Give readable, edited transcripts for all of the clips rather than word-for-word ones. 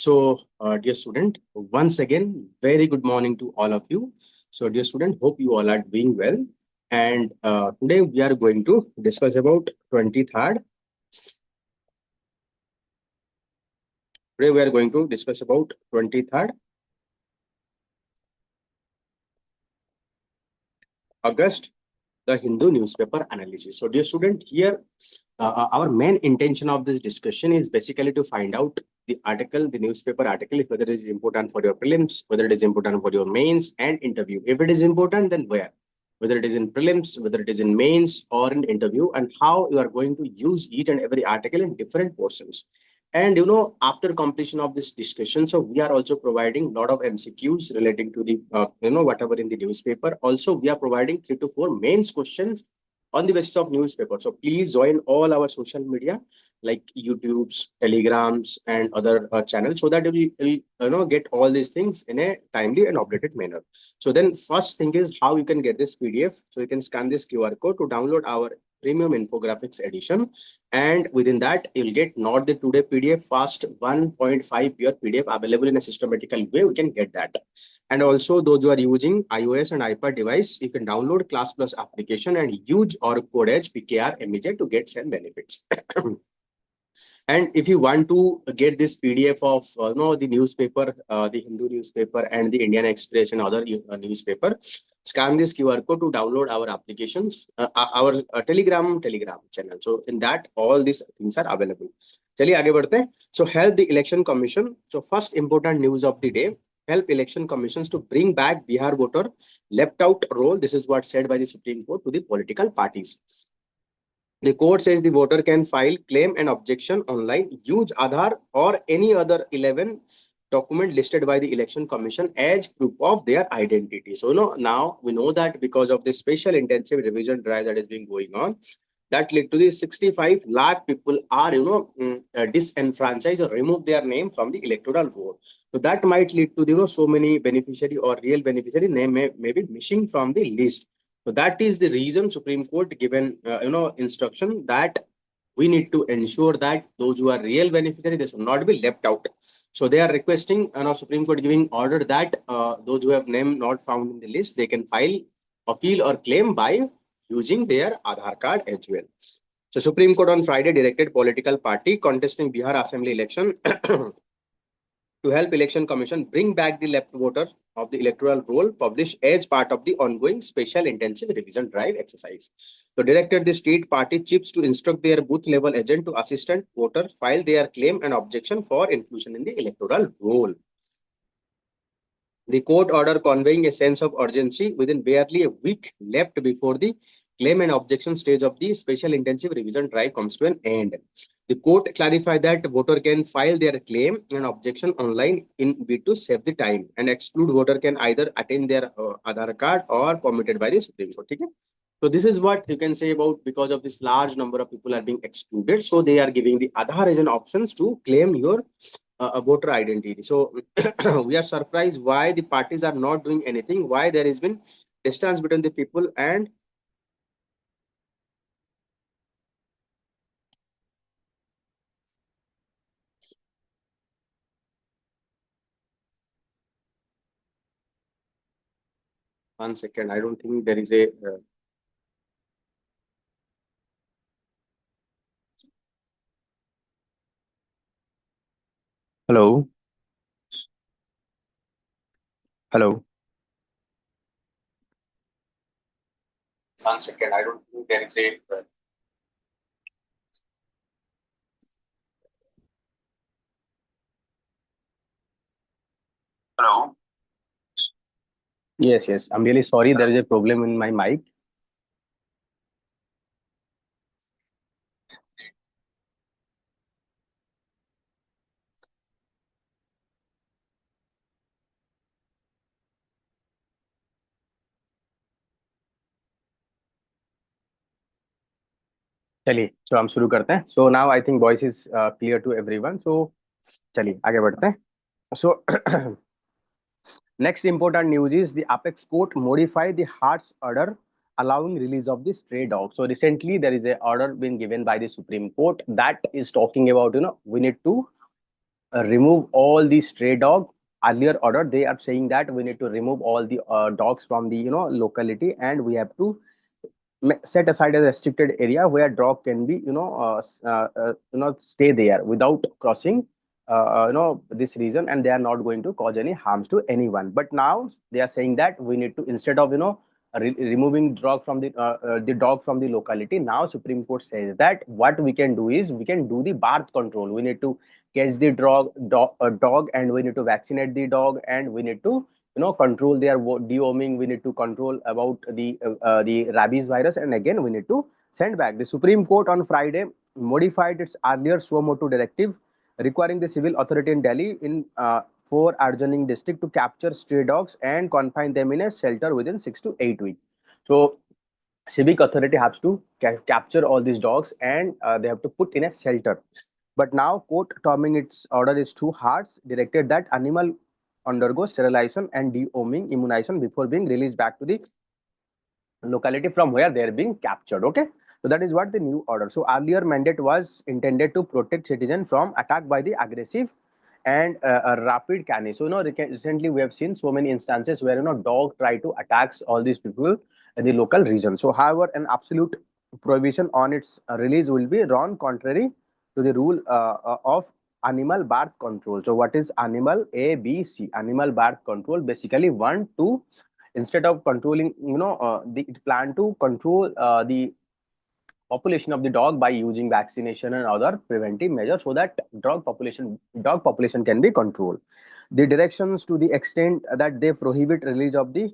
Dear student, once again, very good morning to all of you. So, dear student, hope you all are doing well. And today we are going to discuss about 23rd. Today we are going to discuss about 23rd August, the Hindu newspaper analysis. So, dear student, here our main intention of this discussion is basically to find out the article, the newspaper article, if whether it is important for your prelims, whether it is important for your mains and interview. If it is important, then where? Whether it is in prelims, whether it is in mains or in interview, and how you are going to use each and every article in different portions. And after completion of this discussion, so we are also providing a lot of MCQs relating to the whatever in the newspaper. Also, we are providing 3 to 4 mains questions on the basis of newspaper. So please join all our social media like YouTube's, Telegrams, and other channels so that you will get all these things in a timely and updated manner. So then first thing is how you can get this PDF. So you can scan this QR code to download our premium infographics edition, and within that you'll get not the today PDF, fast 1.5 year PDF available in a systematical way. We can get that. And also those who are using iOS and iPad device, you can download Class Plus application and use our code edge PKR to get some benefits. And if you want to get this PDF of the newspaper, the Hindu newspaper and the Indian Express and other newspaper, scan this QR code to download our applications, our Telegram channel. So in that, all these things are available. चलिए आगे बढ़ते हैं. So help the election commission. So first important news of the day. Help election commissions to bring back Bihar voter left out role. This is what said by the Supreme Court to the political parties. The court says the voter can file claim and objection online, use Aadhaar or any other 11 document listed by the election commission as proof of their identity. So now we know that because of the special intensive revision drive that is being going on, that led to the 65 lakh people are disenfranchised or remove their name from the electoral roll. So that might lead to so many beneficiary or real beneficiary name may be missing from the list. So that is the reason Supreme Court given instruction that we need to ensure that those who are real beneficiary, they should not be left out. So they are requesting Supreme Court giving order that those who have name not found in the list, they can file appeal or claim by using their Aadhaar card as well. So Supreme Court on Friday directed political party contesting Bihar Assembly election to help election commission bring back the left voter of the electoral roll published as part of the ongoing special intensive revision drive exercise. So directed the state party chiefs to instruct their booth level agent to assistant voter file their claim and objection for inclusion in the electoral roll. The court order conveying a sense of urgency within barely a week left before the claim and objection stage of the special intensive revision drive comes to an end. The court clarified that voter can file their claim and objection online in bid to save the time, and exclude voter can either attend their Aadhaar card or permitted by the Supreme Court. Okay? So this is what you can say about because of this large number of people are being excluded. So they are giving the Aadhaar as an options to claim your voter identity. So we are surprised why the parties are not doing anything, why there has been distance between the people and one second. I don't think there is a hello. Hello. One second. I don't think there is a hello. Yes. I'm really sorry. There is a problem in my mic. चलिए, so हम शुरू करते हैं. So now I think voice is clear to everyone. So चलिए आगे बढ़ते हैं. So next important news is the apex court modify the Hart's order allowing release of the stray dog. So recently there is a order been given by the Supreme Court that is talking about we need to remove all the stray dog. Earlier order, they are saying that we need to remove all the dogs from the locality, and we have to set aside a restricted area where dog can be stay there without crossing this region, and they are not going to cause any harms to anyone. But now they are saying that we need to, instead of removing the dog from the locality, now Supreme Court says that what we can do is we can do the birth control. We need to catch the dog, and we need to vaccinate the dog, and we need to control their deworming. We need to control about the rabies virus, and again we need to send back. The Supreme Court on Friday modified its earlier suo motu directive, requiring the civil authority in Delhi in four adjoining districts to capture stray dogs and confine them in a shelter within 6 to 8 weeks. So civic authority has to capture all these dogs, and they have to put in a shelter. But now court, terming its order is too harsh, directed that animal undergo sterilization and deworming immunization before being released back to the locality from where they are being captured. Okay, so that is what the new order. So earlier mandate was intended to protect citizens from attack by the aggressive and rapid canine. So recently we have seen so many instances where dog try to attack all these people in the local region. So however, an absolute prohibition on its release will be run contrary to the rule of animal birth control. So what is animal? ABC, animal birth control, basically one to, instead of controlling, it plan to control the population of the dog by using vaccination and other preventive measures, so that dog population can be controlled. The directions to the extent that they prohibit release of the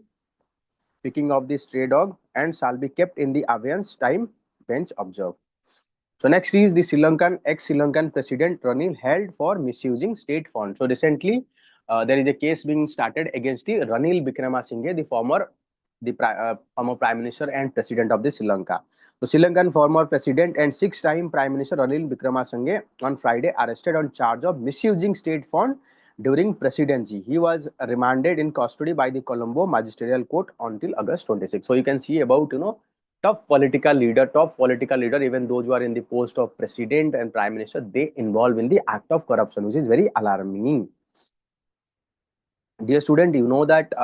picking of the stray dog and shall be kept in the abeyance time, bench observe. So next is the ex-Sri Lankan President Ranil held for misusing state funds. So recently, there is a case being started against the Ranil Wickremesinghe, the former Prime Minister and President of the Sri Lanka. So Sri Lankan former President and six-time Prime Minister Ranil Wickremesinghe on Friday arrested on charge of misusing state fund during presidency. He was remanded in custody by the Colombo Magisterial Court until August 26. So you can see about top political leader, even those who are in the post of president and prime minister, they involve in the act of corruption, which is very alarming. Dear student, you know that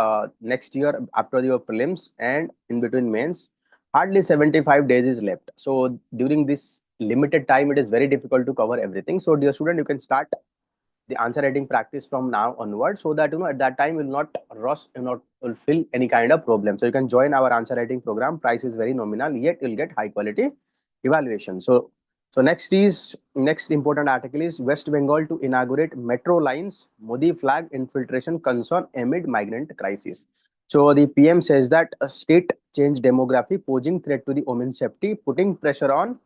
next year after your prelims and in between mains, hardly 75 days is left. So during this limited time, it is very difficult to cover everything. So dear student, you can start the answer writing practice from now onward, so that at that time will not rush and not fulfill any kind of problem. So you can join our answer writing program. Price is very nominal, yet you'll get high quality evaluation. So next important article is West Bengal to inaugurate metro lines, Modi flag infiltration concern amid migrant crisis. So the PM says that a state change demography posing threat to the women's safety, putting pressure on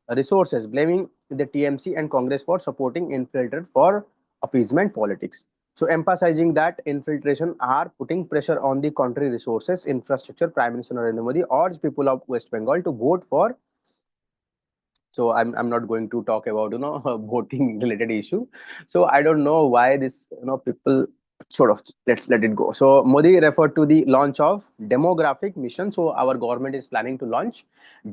resources, blaming the TMC and Congress for supporting infiltration for appeasement politics. So emphasizing that infiltration are putting pressure on the country resources, infrastructure, Prime Minister Narendra Modi urged people of West Bengal to vote for. So I'm not going to talk about voting related issue. So I don't know why this people sort of, let's let it go. So Modi referred to the launch of demographic mission. So our government is planning to launch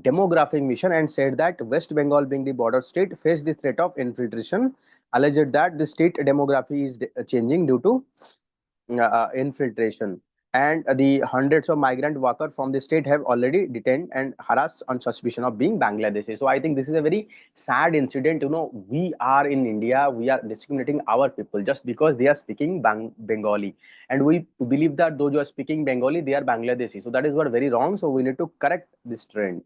demographic mission, and said that West Bengal, being the border state, faced the threat of infiltration, alleged that the state demography is changing due to infiltration, and the hundreds of migrant workers from the state have already detained and harassed on suspicion of being Bangladeshi. So I think this is a very sad incident. We are in India, we are discriminating our people just because they are speaking Bengali, and we believe that those who are speaking Bengali, they are Bangladeshi. So that is what very wrong. So we need to correct this trend.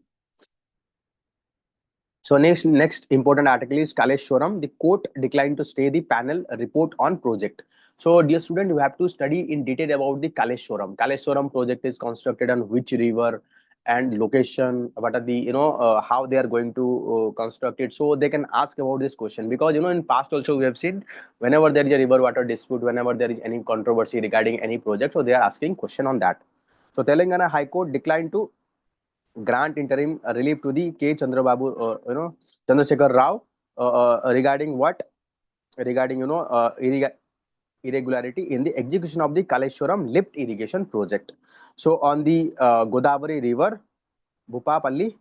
So next important article is Kaleshwaram. The court declined to stay the panel report on project. So dear student, you have to study in detail about the Kaleshwaram. Kaleshwaram project is constructed on which river and location, what are the how they are going to construct it. So they can ask about this question, because in past also we have seen whenever there is a river water dispute, whenever there is any controversy regarding any project, so they are asking question on that. So Telangana High Court declined to grant interim relief to the K. Chandrababu, Chandrasekhar Rao, regarding what? Regarding irregularity in the execution of the Kaleshwaram lift irrigation project. So on the Godavari River, Bhupapalli,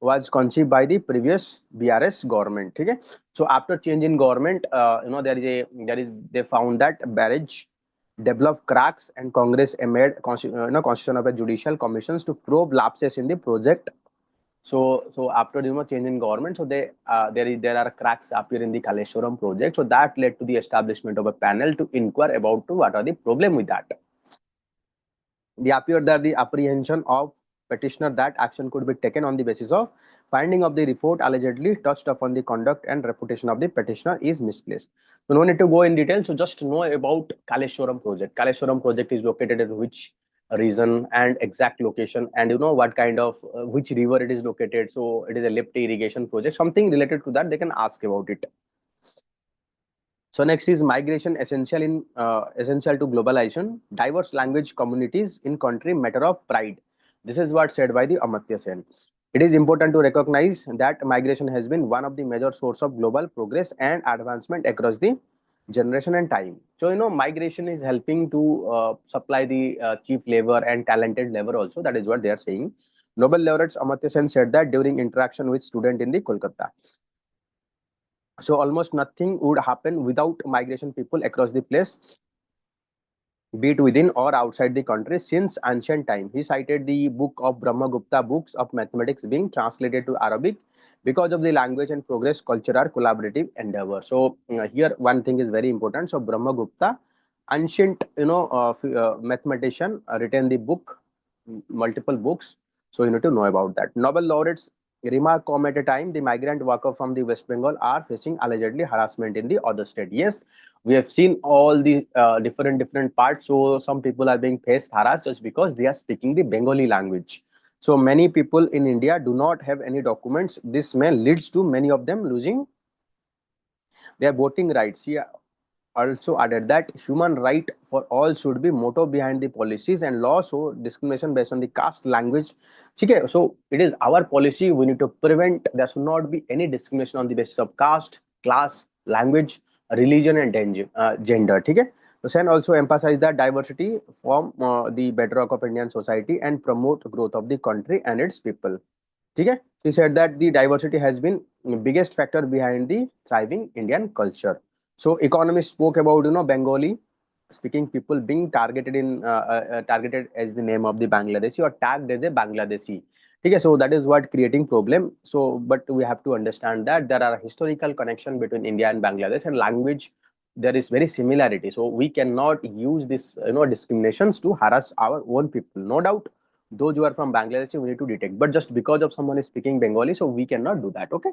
was conceived by the previous BRS government. Okay, so after change in government, they found that barrage developed cracks, and Congress made constitution of a judicial commissions to probe lapses in the project. So after change in government, so there are cracks appear in the Kaleshwaram project. So that led to the establishment of a panel to inquire about what are the problem with that. They appeared that the apprehension of petitioner that action could be taken on the basis of finding of the report allegedly touched upon the conduct and reputation of the petitioner is misplaced. So no need to go in detail. So just know about Kaleshwaram project. Kaleshwaram project is located in which region and exact location, and what kind of which river it is located. So it is a lift irrigation project. Something related to that they can ask about it. So next is migration essential to globalization. Diverse language communities in country matter of pride. This is what said by the Amartya Sen. It is important to recognize that migration has been one of the major source of global progress and advancement across the generation and time. So migration is helping to supply the cheap labor and talented labor also. That is what they are saying. Nobel laureate Amartya Sen said that during interaction with student in the Kolkata. So almost nothing would happen without migration people across the place, be it within or outside the country since ancient time. He cited the book of Brahmagupta books of mathematics being translated to Arabic because of the language and progress culture are collaborative endeavor. So here one thing is very important. So Brahmagupta, ancient mathematician, written the book, multiple books. So you need to know about that. Nobel laureates remark come at a time the migrant worker from the West Bengal are facing allegedly harassment in the other state. Yes, we have seen all these different parts. So some people are being faced harassed just because they are speaking the Bengali language. So many people in India do not have any documents. This may leads to many of them losing their voting rights. He also added that human right for all should be motto behind the policies and law. So discrimination based on the caste, language. Okay, so it is our policy. We need to prevent there should not be any discrimination on the basis of caste, class, language, religion, and gender. Okay. So Sen also emphasized that diversity form the bedrock of Indian society and promote growth of the country and its people. Okay. He said that the diversity has been the biggest factor behind the thriving Indian culture. So economists spoke about Bengali speaking people being targeted as the name of the Bangladeshi or tagged as a Bangladeshi. Okay, so that is what creating problem. So but we have to understand that there are historical connection between India and Bangladesh, and language there is very similarity. So we cannot use this discriminations to harass our own people. No doubt those who are from Bangladesh we need to detect, but just because of someone is speaking Bengali, so we cannot do that. Okay.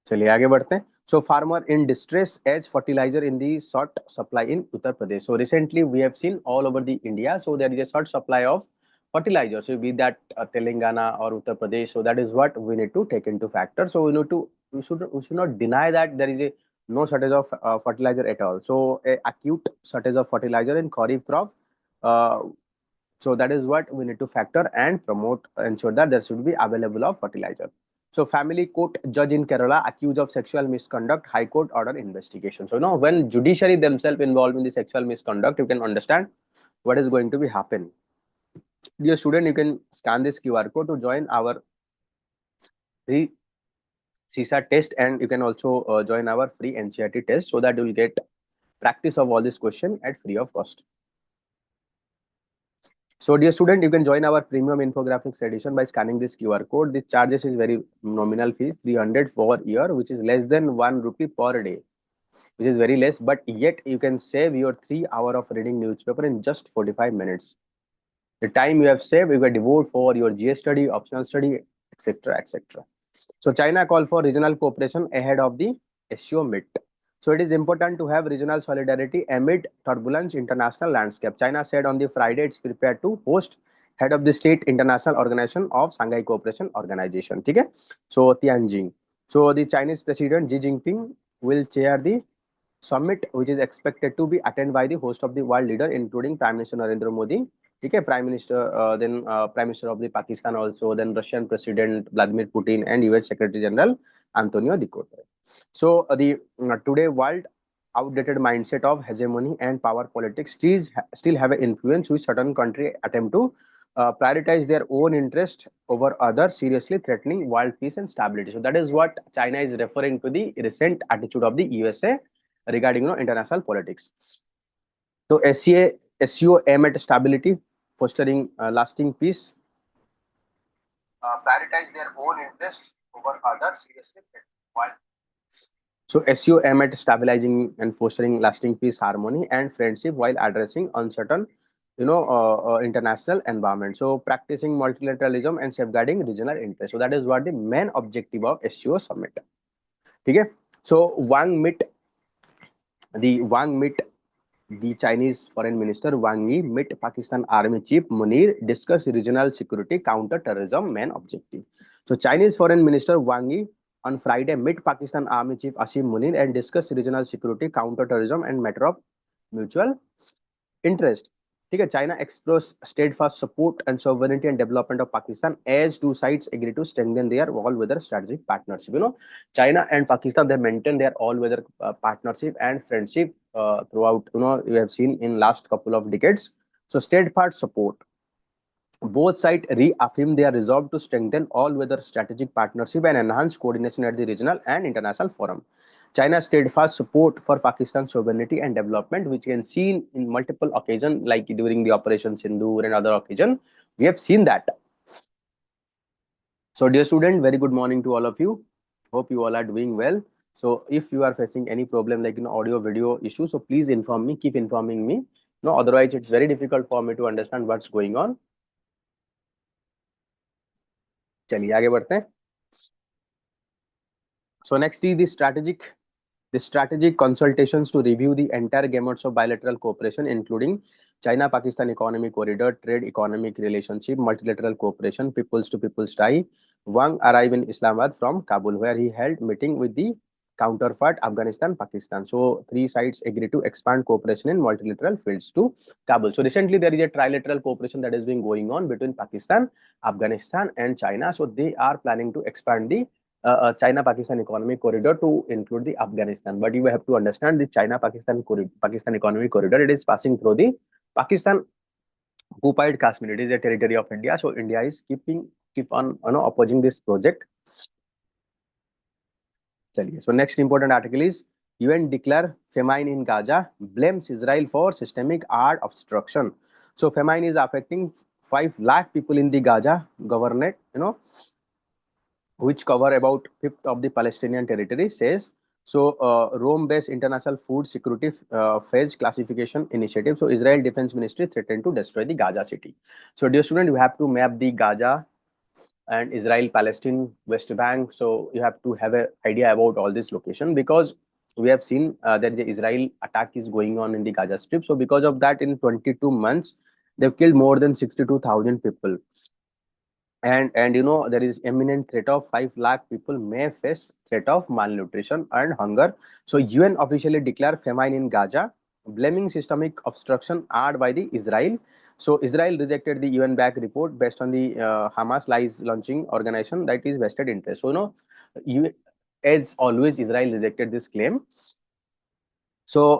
चलिए आगे बढ़ते हैं. So farmer in distress as fertilizer in the short supply in Uttar Pradesh. So recently we have seen all over the India. So there is a short supply of fertilizer. So be that Telangana or Uttar Pradesh. So that is what we need to take into factor. So we should not deny that there is a no shortage of fertilizer at all. So a acute shortage of fertilizer in Kharif crop. Uh, so that is what we need to factor and promote, ensure that there should be available of fertilizer. So family court judge in Kerala accused of sexual misconduct, High Court order investigation. So when judiciary themselves involved in the sexual misconduct, you can understand what is going to be happen. Dear student, you can scan this QR code to join our free CSAT test, and you can also join our free NCERT test so that you will get practice of all this question at free of cost. So dear student, you can join our premium infographics edition by scanning this QR code. The charges is very nominal fees, 300 for year, which is less than 1 rupee per day, which is very less, but yet you can save your 3 hour of reading newspaper in just 45 minutes. The time you have saved, you can devote for your GS study, optional study, etc. etc. So China called for regional cooperation ahead of the SCO meet. So it is important to have regional solidarity amid turbulent international landscape. China said on the Friday it's prepared to host head of the state international organization of Shanghai Cooperation Organization. Okay? So Tianjin. So the Chinese President Xi Jinping will chair the summit, which is expected to be attended by the host of the world leader, including Prime Minister Narendra Modi. Okay, Prime Minister, then Prime Minister of the Pakistan also, then Russian President Vladimir Putin, and US Secretary General Antonio Guterres. So the today world outdated mindset of hegemony and power politics still have an influence which certain country attempt to prioritize their own interest over others, seriously threatening world peace and stability. So that is what China is referring to the recent attitude of the USA regarding international politics. So SCO aim at stability, fostering lasting peace, prioritize their own interest over others, seriously threatening world. So SEO aim at stabilizing and fostering lasting peace, harmony, and friendship while addressing uncertain, international environment. So practicing multilateralism and safeguarding regional interests. So that is what the main objective of SEO summit. Okay. So Wang met the Chinese Foreign Minister Wang Yi met Pakistan Army Chief Munir, discuss regional security, counter-terrorism main objective. So Chinese Foreign Minister Wang Yi on Friday met Pakistan Army Chief Asim Munir and discuss regional security, counter-terrorism and matter of mutual interest. ठीक है, China expressed steadfast support and sovereignty and development of Pakistan as two sides agree to strengthen their all-weather strategic partnership. China and Pakistan, they maintain their all-weather partnership and friendship throughout. You have seen in last couple of decades. So steadfast support. Both sides reaffirm their resolve to strengthen all-weather strategic partnership and enhance coordination at the regional and international forum. China's steadfast support for Pakistan's sovereignty and development, which we can see in multiple occasions, like during the Operation Sindoor and other occasions, we have seen that. So, dear student, very good morning to all of you. Hope you all are doing well. So, if you are facing any problem like audio, video issue, so please inform me. Keep informing me. No, otherwise it's very difficult for me to understand what's going on. चलिए आगे बढ़ते हैं. So next is the strategic consultations to review the entire gamut of bilateral cooperation, including China-Pakistan economic corridor, trade economic relationship, multilateral cooperation, peoples to peoples tie. Wang arrived in Islamabad from Kabul, where he held meeting with the counterpart Afghanistan, Pakistan. So three sides agreed to expand cooperation in multilateral fields to Kabul. So recently there is a trilateral cooperation that has been going on between Pakistan, Afghanistan, and China. So they are planning to expand the China-Pakistan economic corridor to include the Afghanistan. But you have to understand the China-Pakistan economic corridor. It is passing through the Pakistan occupied Kashmir. It is a territory of India. So India is keep on opposing this project. So next important article is UN declare famine in Gaza, blames Israel for systemic art obstruction. So famine is affecting 5 lakh people in the Gaza governorate, which cover about fifth of the Palestinian territory, says. So Rome-based International Food Security Phase Classification Initiative. So Israel Defense Ministry threatened to destroy the Gaza city. So dear student, you have to map the Gaza and Israel, Palestine, West Bank. So you have to have an idea about all this location, because we have seen that the Israel attack is going on in the Gaza Strip. So because of that, in 22 months, they've killed more than 62,000 people. And there is imminent threat of 5 lakh people may face threat of malnutrition and hunger. So UN officially declared famine in Gaza, blaming systemic obstruction added by the Israel. So Israel rejected the UN backed report based on the Hamas lies launching organization that is vested interest. So as always, Israel rejected this claim. So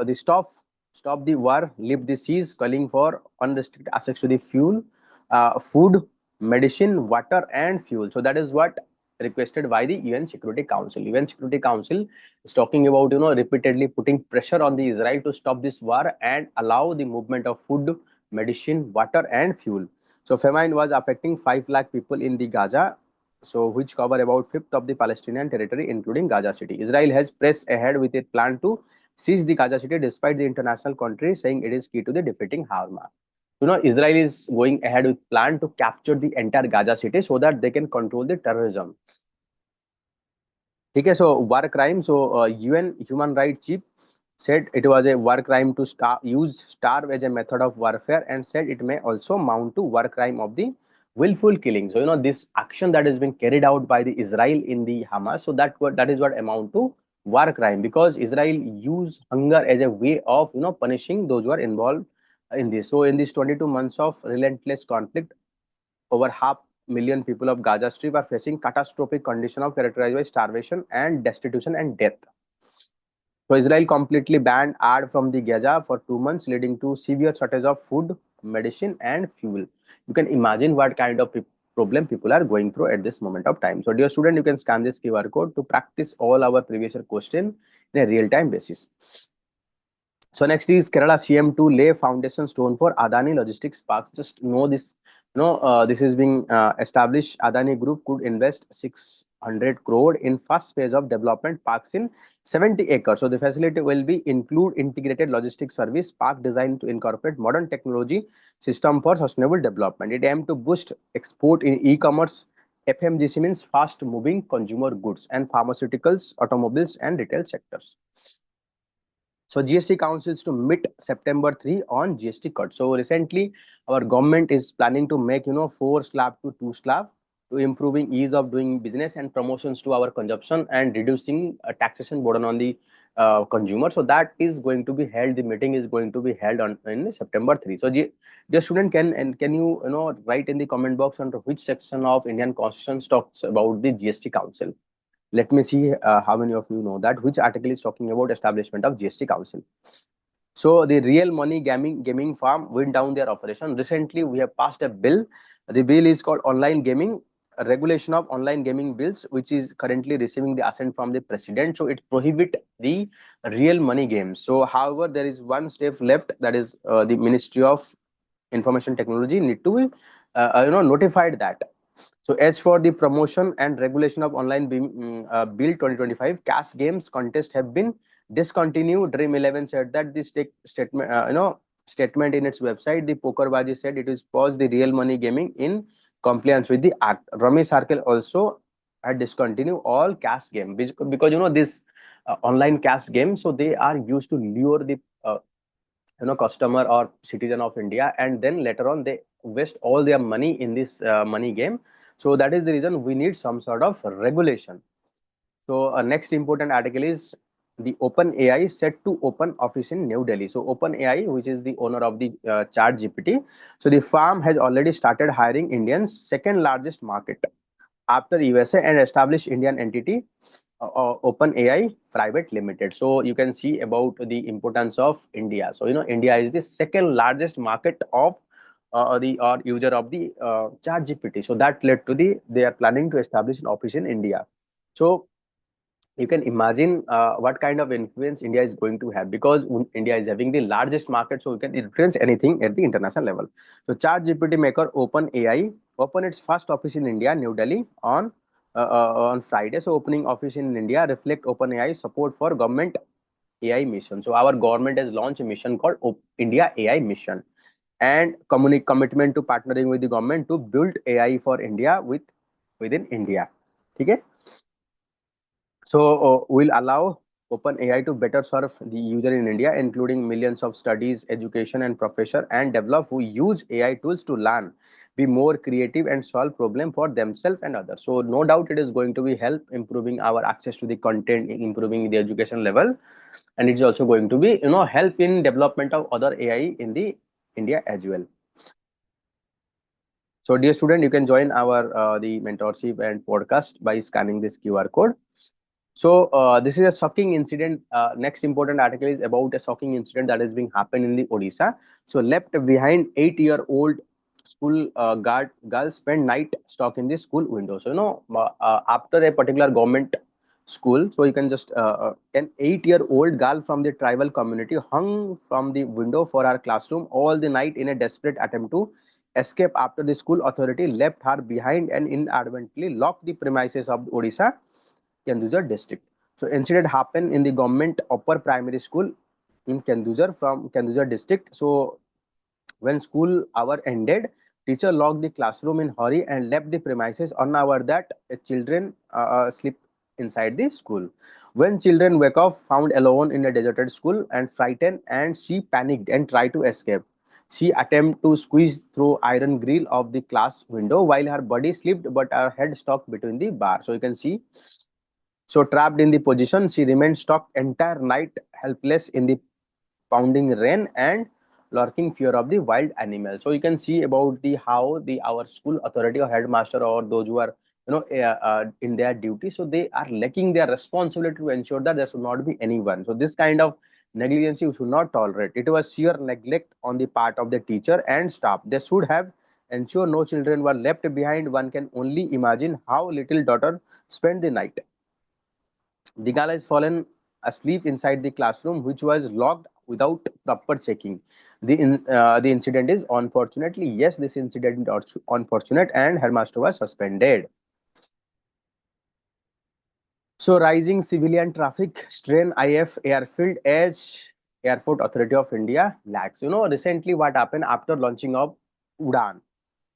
the stop the war, lift the seas, calling for unrestricted access to the food, medicine, water, and fuel. So that is what requested by the UN Security Council. UN Security Council is talking about repeatedly putting pressure on the Israel to stop this war and allow the movement of food, medicine, water, and fuel. So famine was affecting 5 lakh people in the Gaza, so which cover about fifth of the Palestinian territory, including Gaza city. Israel has pressed ahead with a plan to seize the Gaza city, despite the international country saying it is key to the defeating Hamas. Israel is going ahead with plan to capture the entire Gaza city so that they can control the terrorism. Okay, so war crime. So UN Human Rights Chief said it was a war crime to use starve as a method of warfare, and said it may also mount to war crime of the willful killing. So this action that has been carried out by the Israel in the Hamas, so that is what amount to war crime, because Israel use hunger as a way of punishing those who are involved in this. So in these 22 months of relentless conflict, over 500,000 people of Gaza Strip are facing catastrophic condition of characterized by starvation and destitution and death. So Israel completely banned aid from the Gaza for 2 months, leading to severe shortage of food, medicine, and fuel. You can imagine what kind of problem people are going through at this moment of time. So, dear student, you can scan this QR code to practice all our previous year question in a real-time basis. So next is Kerala CM to lay foundation stone for Adani Logistics Parks. Just know this, this is being established. Adani Group could invest 600 crore in first phase of development parks in 70 acres. So the facility will be include integrated logistics service park designed to incorporate modern technology system for sustainable development. It aims to boost export in e-commerce. FMGC means fast moving consumer goods and pharmaceuticals, automobiles and retail sectors. So GST councils to meet September 3 on GST cut. So recently our government is planning to make 4 slab to 2 slab to improving ease of doing business and promotions to our consumption and reducing taxation burden on the consumer. So that is going to be held. The meeting is going to be held on in September 3. So dear student, can you write in the comment box under which section of Indian Constitution talks about the GST council? Let me see how many of you know that which article is talking about establishment of GST Council. So the real money gaming farm went down their operation. Recently, we have passed a bill. The bill is called Online Gaming, a regulation of online gaming bills, which is currently receiving the assent from the president. So it prohibit the real money games. So however, there is one step left, that is the Ministry of Information Technology need to be notified that. So as for the promotion and regulation of online bill 2025, cash games contest have been discontinued. Dream 11 said that this statement, statement in its website. The Pokerbaji said it is paused the real money gaming in compliance with the act. Rummy Circle also had discontinued all cash game because this online cash game. So they are used to lure the customer or citizen of India, and then later on they waste all their money in this money game. So that is the reason we need some sort of regulation. So next important article is the OpenAI set to open office in New Delhi. So OpenAI, which is the owner of the Chat GPT, so the firm has already started hiring Indians, second largest market after USA, and established Indian entity OpenAI Private Limited. So you can see about the importance of India. So India is the second largest market of the user of the Chat GPT. So that led to they are planning to establish an office in India. So you can imagine what kind of influence India is going to have, because India is having the largest market, so you can influence anything at the international level. So Chat GPT maker OpenAI opened its first office in India, New Delhi, on Friday. So opening office in India reflect OpenAI support for government AI mission. So our government has launched a mission called India AI mission, and commitment to partnering with the government to build AI for India within India. Okay. So we'll allow OpenAI to better serve the user in India, including millions of studies, education, and professor and develop who use AI tools to learn, be more creative, and solve problem for themselves and others. So no doubt it is going to be help improving our access to the content, improving the education level, and it's also going to be help in development of other AI in the India as well. So dear student, you can join our the mentorship and podcast by scanning this QR code. So this is a shocking incident. Next important article is about a shocking incident that is being happened in the Odisha. So left behind 8-year-old school girl spent night stuck in the school window. So after a particular government school, so you can just an 8-year-old girl from the tribal community hung from the window for her classroom all the night in a desperate attempt to escape after the school authority left her behind and inadvertently locked the premises of Odisha Kendusar district. So incident happened in the government upper primary school in Kendusar from Kendusar district. So when school hour ended, teacher locked the classroom in hurry and left the premises unaware that children sleep inside the school. When children wake up, found alone in a deserted school and frightened, and she panicked and tried to escape. She attempted to squeeze through iron grill of the class window while her body slipped but her head stuck between the bar. So you can see, so trapped in the position, she remained stuck entire night, helpless in the pounding rain and lurking fear of the wild animal. So you can see about the how the our school authority or headmaster or those who are in their duty. So they are lacking their responsibility to ensure that there should not be anyone. So this kind of negligence you should not tolerate. It was sheer neglect on the part of the teacher and staff. They should have ensured no children were left behind. One can only imagine how little daughter spent the night. The girl has fallen asleep inside the classroom, which was locked without proper checking. The incident is unfortunately, yes, this incident is unfortunate, and her master was suspended. So rising civilian traffic strain IF airfield edge Airport Authority of India lacks. Recently what happened after launching of Udan?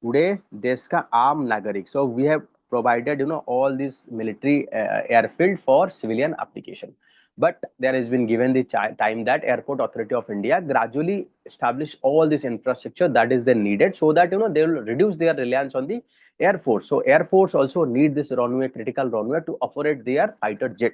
Today, देश का आम नागरिक. So we have provided all this military airfield for civilian application. But there has been given the time that Airport Authority of India gradually establish all this infrastructure that is then needed, so that they will reduce their reliance on the Air Force. So Air Force also need this runway, critical runway, to operate their fighter jet.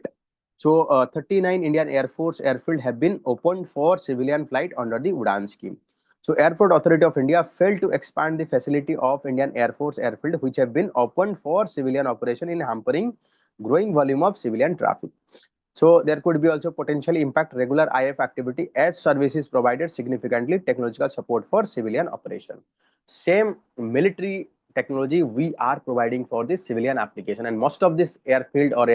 So 39 Indian Air Force airfield have been opened for civilian flight under the Udan scheme. So Airport Authority of India failed to expand the facility of Indian Air Force airfield, which have been opened for civilian operation, in hampering growing volume of civilian traffic. So there could be also potentially impact regular IF activity as services provided significantly technological support for civilian operation. Same military technology we are providing for this civilian application, and most of this airfield or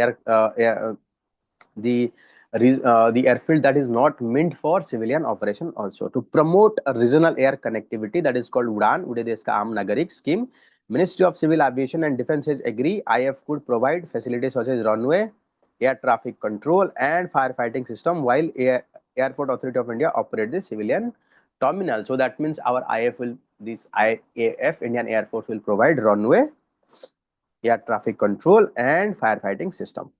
the the airfield that is not meant for civilian operation. Also to promote a regional air connectivity, that is called UDAN, Ude Desh Ka Aam Nagarik scheme, Ministry of Civil Aviation and Defence has agreed IF could provide facilities such as runway, air traffic control and firefighting system, while Airport Authority of India operate the civilian terminal. So that means our IF will, this IAF, Indian Air Force, will provide runway, air traffic control and firefighting system.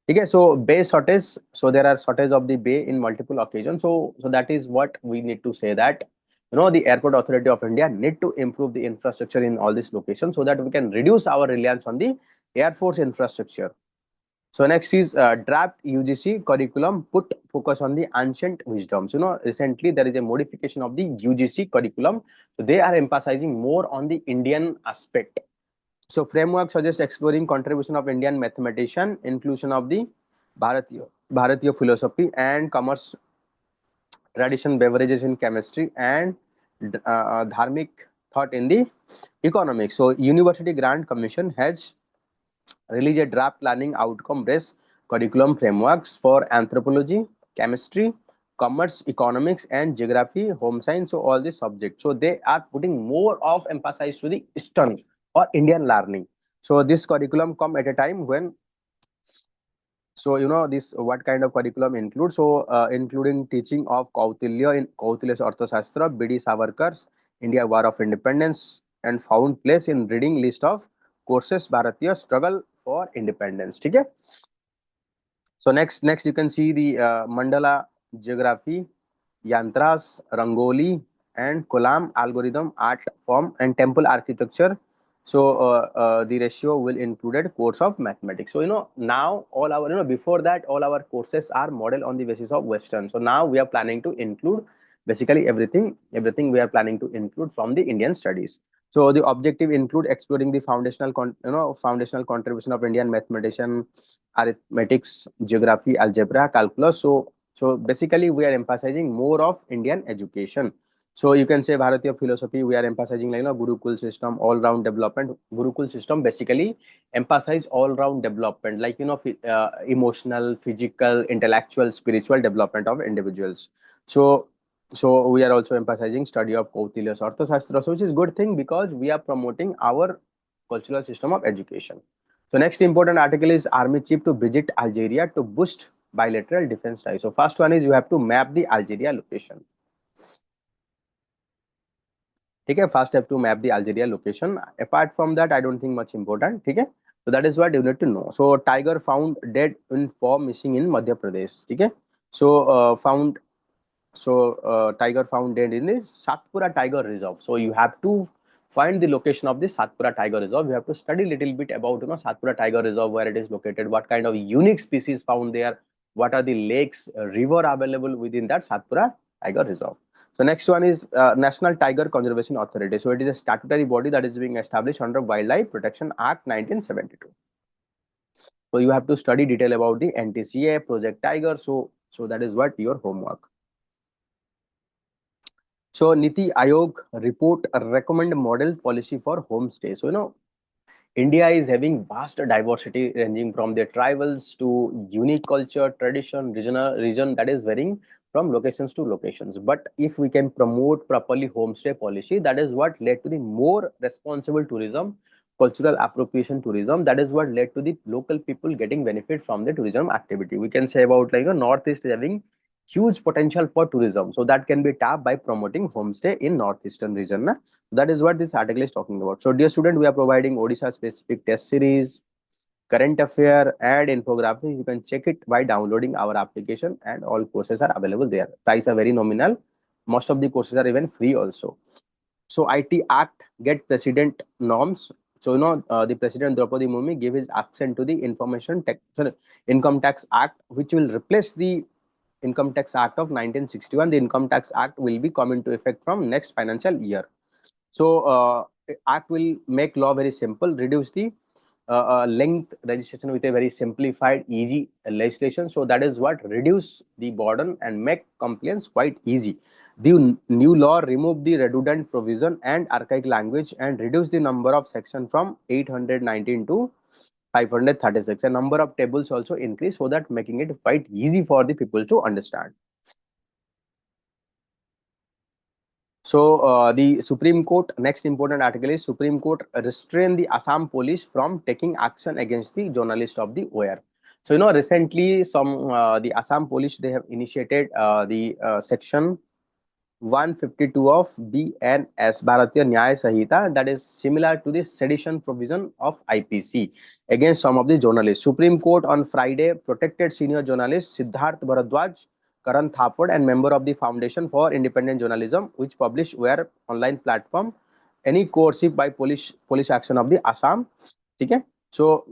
Okay, so bay shortage. So there are shortage of the bay in multiple occasions. So that is what we need to say, that the Airport Authority of India need to improve the infrastructure in all these locations, so that we can reduce our reliance on the Air Force infrastructure. So next is draft UGC curriculum put focus on the ancient wisdoms. Recently there is a modification of the UGC curriculum. So they are emphasizing more on the Indian aspect. So framework suggests exploring contribution of Indian mathematician, inclusion of the Bharatiya philosophy and commerce tradition, beverages in chemistry, and dharmic thought in the economics. So University Grant Commission has released a draft planning outcome based curriculum frameworks for anthropology, chemistry, commerce, economics and geography, home science. So all these subjects. So they are putting more of emphasis to the Eastern or Indian learning. So this curriculum come at a time when, so this what kind of curriculum includes. So including teaching of Kautilya in Kautilya's Arthashastra, BD Savarkar's India War of Independence, and found place in reading list of courses Bharatiya struggle for independence. Okay. So next you can see the mandala geography, yantras, rangoli and kolam algorithm, art form and temple architecture. So the ratio will include course of mathematics. So now all our before that all our courses are modeled on the basis of Western. So now we are planning to include basically everything we are planning to include from the Indian studies. So the objective include exploring the foundational contribution of Indian mathematician, arithmetics, geography, algebra, calculus. So basically we are emphasizing more of Indian education. So you can say Bharatiya philosophy, we are emphasizing Gurukul system, all round development. Gurukul system basically emphasize all round development, like emotional, physical, intellectual, spiritual development of individuals. So we are also emphasizing study of Kautilya's Arthashastra, so which is good thing because we are promoting our cultural system of education. So next important article is Army Chief to visit Algeria to boost bilateral defense ties. So first one is you have to map the Algeria location. Okay, first have to map the Algeria location. Apart from that, I don't think much important. Okay, so that is what you need to know. So tiger found dead in paw missing in Madhya Pradesh. Okay, so tiger found dead in the Satpura Tiger Reserve. So you have to find the location of the Satpura Tiger Reserve. You have to study little bit about Satpura Tiger Reserve, where it is located, what kind of unique species found there, what are the lakes, river available within that Satpura Tiger Reserve. So next one is National Tiger Conservation Authority. So it is a statutory body that is being established under Wildlife Protection Act 1972. So you have to study detail about the NTCA, Project Tiger. So that is what your homework. So Niti Aayog report recommend model policy for homestay. So India is having vast diversity ranging from their tribals to unique culture, tradition, region that is varying from locations to locations. But if we can promote properly homestay policy, that is what led to the more responsible tourism, cultural appropriation tourism. That is what led to the local people getting benefit from the tourism activity. We can say about like Northeast is having huge potential for tourism. So that can be tapped by promoting homestay in northeastern region. Na? That is what this article is talking about. So dear student, we are providing Odisha specific test series, current affair and infographics. You can check it by downloading our application, and all courses are available there. Price are very nominal. Most of the courses are even free also. So IT Act get president norms. So the President Draupadi Murmu gave his accent to the Income Tax Act, which will replace the Income Tax Act of 1961. The Income Tax Act will be come into effect from next financial year. So Act will make law very simple, reduce the length registration with a very simplified, easy legislation. So that is what reduce the burden and make compliance quite easy. The new law remove the redundant provision and archaic language and reduce the number of sections from 819 to 536. A number of tables also increase, so that making it quite easy for the people to understand. So the Supreme Court, next important article is Supreme Court restrain the Assam police from taking action against the journalist of the OR. So recently some the Assam police, they have initiated the section 152 of BNS Bharatiya Nyaya Sahita, that is similar to the sedition provision of IPC against some of the journalists. Supreme Court on Friday protected senior journalist Siddharth Bharadwaj, Karan Thapad, and member of the Foundation for Independent Journalism, which published where online platform any coercive by police action of the Assam. Okay, so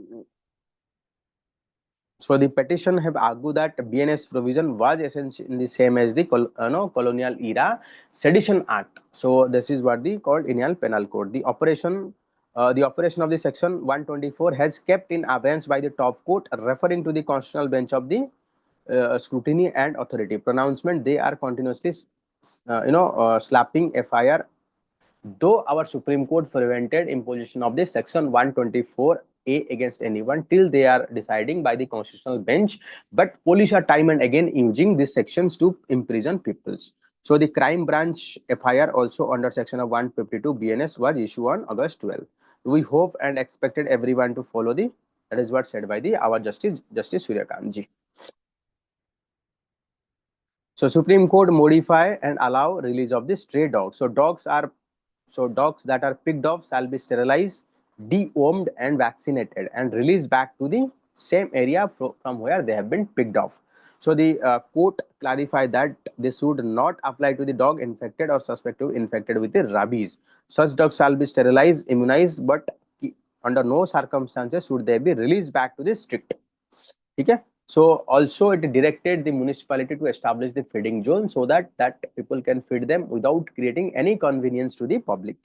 the petition have argued that BNS provision was essentially the same as the colonial era sedition act. So this is what the called Indian Penal Code. The operation of the section 124 has kept in abeyance by the top court, referring to the constitutional bench of the scrutiny and authority pronouncement. They are continuously slapping FIR. Though our Supreme Court prevented imposition of this section 124A against anyone till they are deciding by the constitutional bench, but police are time and again using these sections to imprison peoples. So the crime branch FIR also under section of 152 BNS was issued on August 12. We hope and expected everyone to follow the, that is what said by the our Justice Suryakant ji. So Supreme Court modify and allow release of the stray dogs. So dogs that are picked off shall be sterilized, dewormed and vaccinated and released back to the same area from where they have been picked off. So the court clarified that this should not apply to the dog infected or suspected infected with the rabies. Such dogs shall be sterilized, immunized, but under no circumstances should they be released back to the strict. Okay. So also it directed the municipality to establish the feeding zone so that people can feed them without creating any convenience to the public.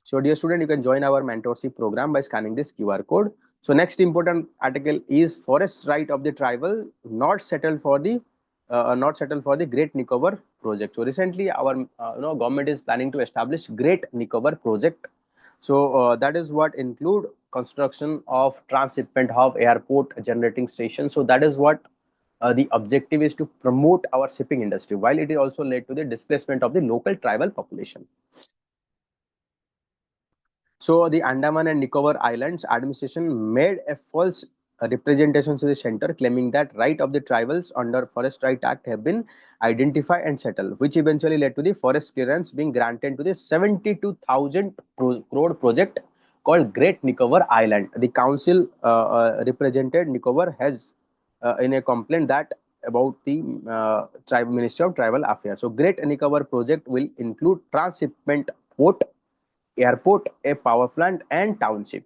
So dear student, you can join our mentorship program by scanning this QR code. So next important article is forest right of the tribal not settled for the Great Nicobar project. So recently our government is planning to establish Great Nicobar project. So that is what include construction of transshipment hub, airport, generating station. So that is what the objective is to promote our shipping industry, while it is also led to the displacement of the local tribal population. So the Andaman and Nicobar Islands administration made a false representation to the center, claiming that right of the tribals under Forest Right Act have been identified and settled, which eventually led to the forest clearance being granted to the 72,000 crore project called Great Nicobar Island. The council represented Nicobar has in a complaint that about the Ministry of Tribal Affairs. So Great Nicobar project will include transshipment port, airport, a power plant and township.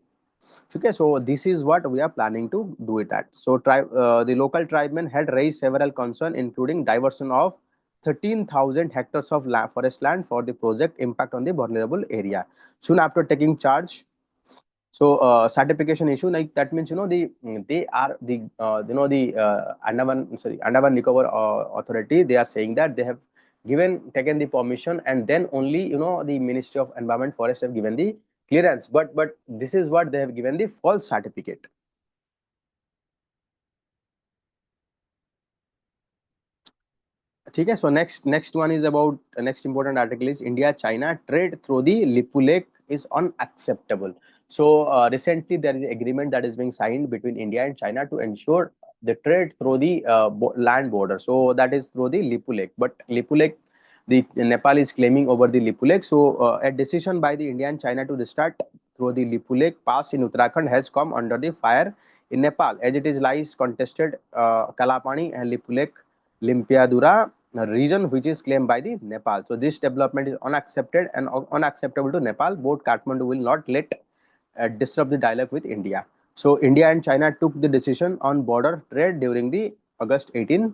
Okay, so this is what we are planning to do it at. So the local tribesmen had raised several concerns, including diversion of 13,000 hectares of forest land for the project impact on the vulnerable area. Soon after taking charge, so certification issue, like that means they are the Andaman Nicobar authority. They are saying that they have taken the permission, and then only the Ministry of Environment Forest have given the clearance. But this is what they have given the false certificate. Okay, so next one is about next important article is India China trade through the Lipu Lake is unacceptable. So recently there is an agreement that is being signed between India and China to ensure the trade through the land border. So that is through the Lipu Lake. But Lipu Lake, the Nepal is claiming over the Lipu Lake. So a decision by the India and China to restart through the Lipu Lake pass in Uttarakhand has come under the fire in Nepal, as it is lies contested Kalapani and Lipu Lake Limpiadura region, which is claimed by the Nepal. So this development is unaccepted and unacceptable to Nepal. Both Kathmandu will not let disrupt the dialogue with India. So India and China took the decision on border trade during the August 18.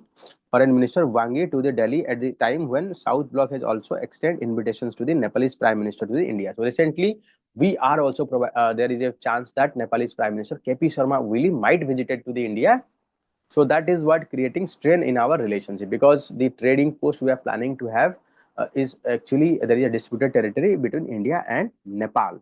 Foreign Minister Wang Yi to the Delhi at the time when South Bloc has also extended invitations to the Nepalese Prime Minister to the India. So recently, we are also there is a chance that Nepalese Prime Minister KP Sharma Oli might visited to the India. So that is what creating strain in our relationship, because the trading post we are planning to have is actually there is a disputed territory between India and Nepal.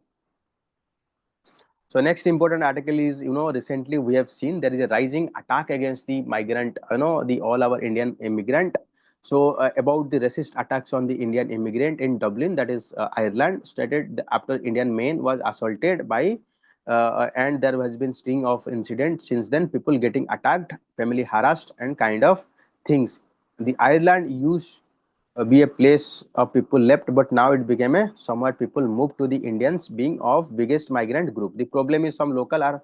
So next important article is, recently we have seen there is a rising attack against the migrant, the all our Indian immigrant. So about the racist attacks on the Indian immigrant in Dublin, that is Ireland, stated after Indian man was assaulted by and there has been string of incidents since then, people getting attacked, family harassed and kind of things. The Ireland used be a place of people left, but now it became a somewhat people moved to the Indians being of biggest migrant group. The problem is some local are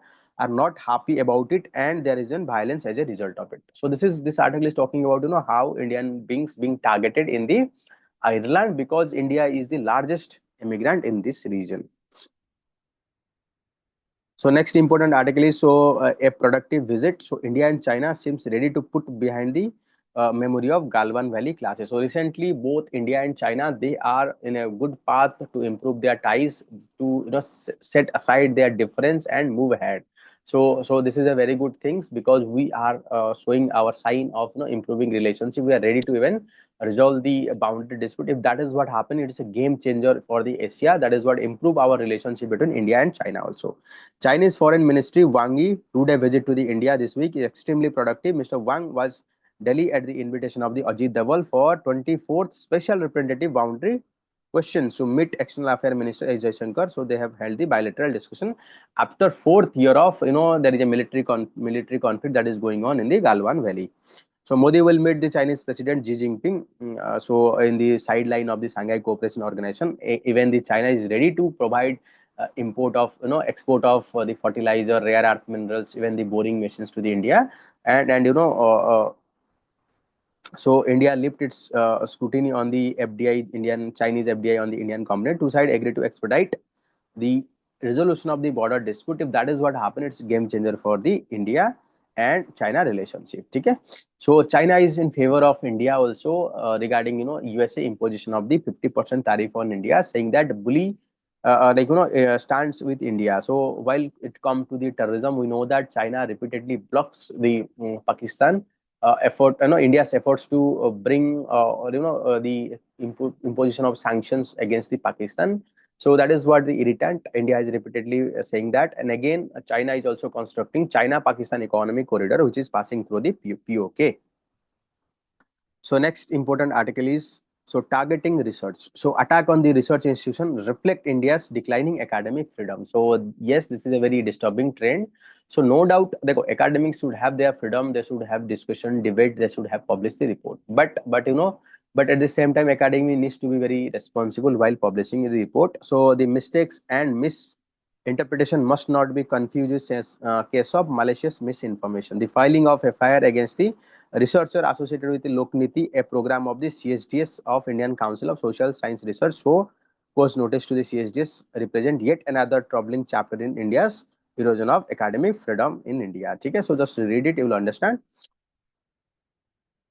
not happy about it, and there is an violence as a result of it. So this article is talking about how Indian beings being targeted in the Ireland, because India is the largest immigrant in this region. So next important article is, so a productive visit. So India and China seems ready to put behind the memory of Galwan Valley clashes. So recently, both India and China, they are in a good path to improve their ties, to set aside their difference and move ahead. So this is a very good things, because we are showing our sign of improving relationship. We are ready to even resolve the boundary dispute. If that is what happened, it is a game changer for the Asia. That is what improve our relationship between India and China also. Chinese Foreign Ministry Wang Yi two-day visit to the India this week is extremely productive. Mr. Wang was Delhi at the invitation of the Ajit Doval for 24th Special Representative Boundary Questions to meet External Affairs Minister A. Jaishankar. So they have held the bilateral discussion after fourth year of there is a military conflict that is going on in the Galwan Valley. So Modi will meet the Chinese President Xi Jinping. So in the sideline of the Shanghai Cooperation Organization, even the China is ready to provide import of export of the fertilizer, rare earth minerals, even the boring machines to the India, and so India lifted its scrutiny on the FDI, Indian Chinese FDI on the Indian component. Two sides agreed to expedite the resolution of the border dispute. If that is what happened, it's game changer for the India and China relationship. Okay, so China is in favor of India also regarding USA imposition of the 50% tariff on India, saying that bully stands with India. So while it comes to the terrorism, we know that China repeatedly blocks the Pakistan India's efforts to bring the imposition of sanctions against the Pakistan. So that is what the irritant. India is repeatedly saying that, and again China is also constructing China-Pakistan economic corridor, which is passing through the POK. So next important article is, so targeting research. So attack on the research institution reflect India's declining academic freedom. So yes, this is a very disturbing trend. So no doubt the academics should have their freedom. They should have discussion, debate. They should have published the report. But at the same time, academy needs to be very responsible while publishing the report. So the mistakes and misinterpretation must not be confused as case of malicious misinformation. The filing of FIR against the researcher associated with the Lokniti, a program of the CSDS of Indian Council of Social Science Research. So post notice to the CSDS represent yet another troubling chapter in India's erosion of academic freedom in India. Okay, so just read it, you will understand.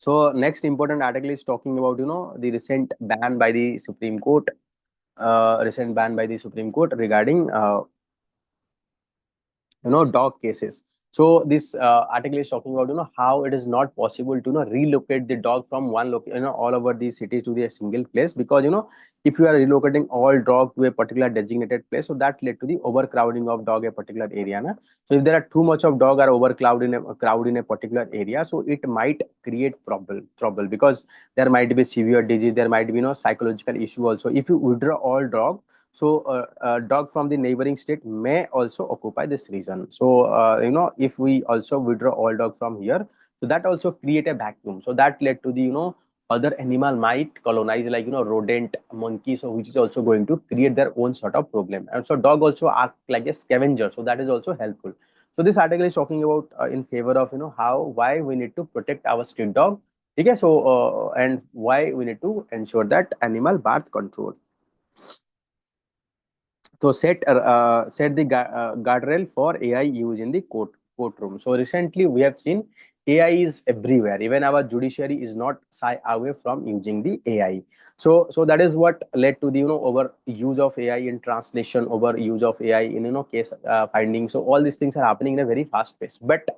So next important article is talking about, you know, the recent ban by the Supreme Court, regarding dog cases. So this article is talking about, you know, how it is not possible to, you know, relocate the dog from one location, you know, all over the cities to the single place, because, you know, if you are relocating all dog to a particular designated place, so that led to the overcrowding of dog a particular area na? So if there are too much of dog or overcrowd in a crowd in a particular area, so it might create trouble, because there might be severe disease, there might be, you know, psychological issue also. If you withdraw all dog, so dog from the neighboring state may also occupy this region. So if we also withdraw all dog from here, so that also create a vacuum, so that led to the, you know, other animal might colonize, like, you know, rodent, monkey, so which is also going to create their own sort of problem. And so dog also act like a scavenger, so that is also helpful. So this article is talking about in favor of, you know, why we need to protect our street dog. Okay, so and why we need to ensure that animal birth control. So set the guardrail for AI use in the courtroom. So recently we have seen AI is everywhere. Even our judiciary is not shy away from using the AI. So that is what led to the, you know, over use of AI in translation, over use of AI in, you know, case finding. So all these things are happening in a very fast pace. But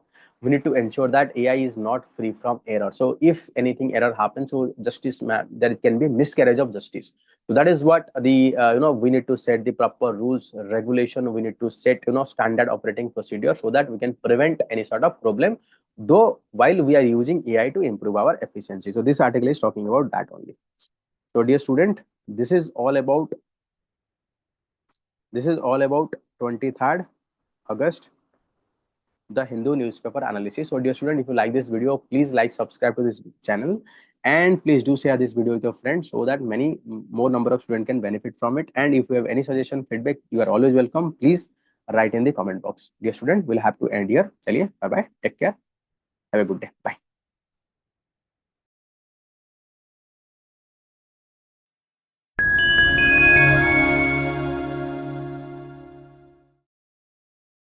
we need to ensure that AI is not free from error. So if anything error happens, so there can be miscarriage of justice. So that is what the we need to set the proper rules, regulation. We need to set, you know, standard operating procedure, so that we can prevent any sort of problem, though while we are using AI to improve our efficiency. So this article is talking about that only. So dear student, this is all about 23rd August, the Hindu newspaper analysis. So dear student, if you like this video, please like, subscribe to this channel, and please do share this video with your friends, so that many more number of students can benefit from it. And if you have any suggestion, feedback, you are always welcome. Please write in the comment box. Dear student, we'll have to end here. Chaliye, bye bye, take care, have a good day, bye.